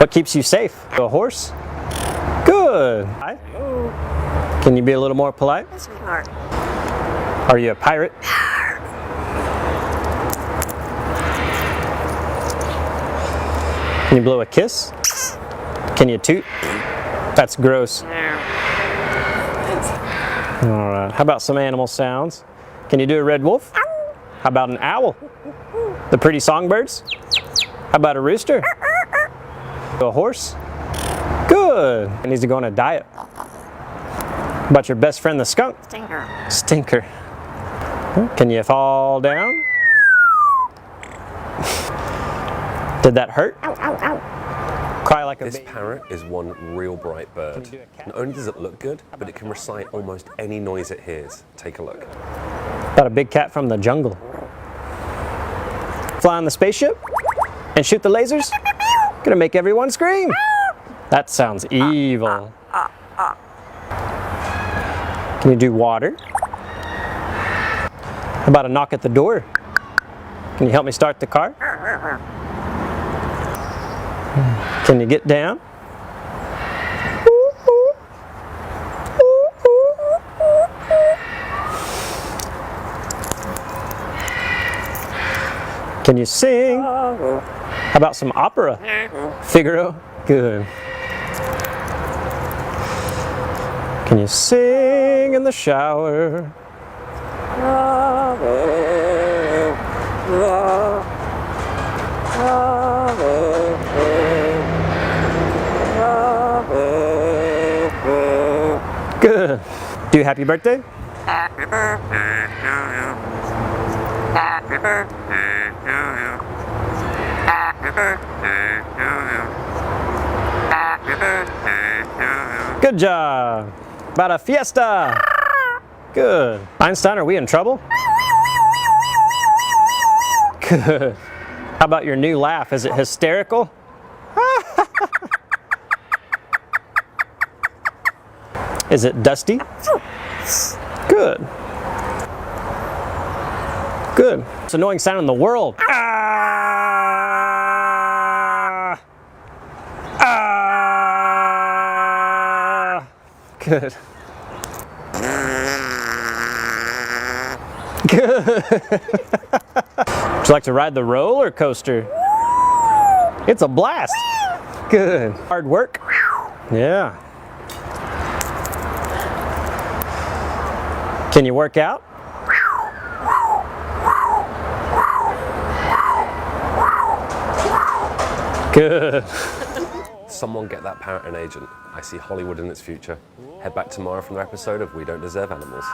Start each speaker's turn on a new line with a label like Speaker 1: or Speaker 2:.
Speaker 1: What keeps you safe? A horse? Good. Hi. Can you be a little more polite? Are you a pirate? Can you blow a kiss? Can you toot? That's gross. Alright, how about some animal sounds? Can you do a red wolf? How about an owl? The pretty songbirds? How about a rooster? A horse? Good. It needs to go on a diet. How about your best friend the skunk? Stinker. Can you fall down? Did that hurt? Cry like a baby.
Speaker 2: This parrot is one real bright bird. Not only does it look good, but it can recite almost any noise it hears. Take a look.
Speaker 1: About a big cat from the jungle. Fly on the spaceship and shoot the lasers? Gonna make everyone scream. That sounds evil. Can you do water? How about a knock at the door? Can you help me start the car? Can you get down? Can you sing? How about some opera? Figaro? Good. Can you sing in the shower? Good. Do happy birthday?
Speaker 3: Happy birthday to you. Happy birthday to you. Happy birthday to you. Happy birthday to you.
Speaker 1: Good job. About a fiesta. Good. Einstein, are we in trouble? Good. How about your new laugh? Is it hysterical? Is it dusty? Good. Good. It's an annoying sound in the world. Ah! Ah! Good. Good. Would you like to ride the roller coaster? It's a blast. Good. Hard work? Yeah. Can you work out? Good.
Speaker 2: Someone get that parrot an agent. I see Hollywood in its future. Head back tomorrow for another episode of We Don't Deserve Animals.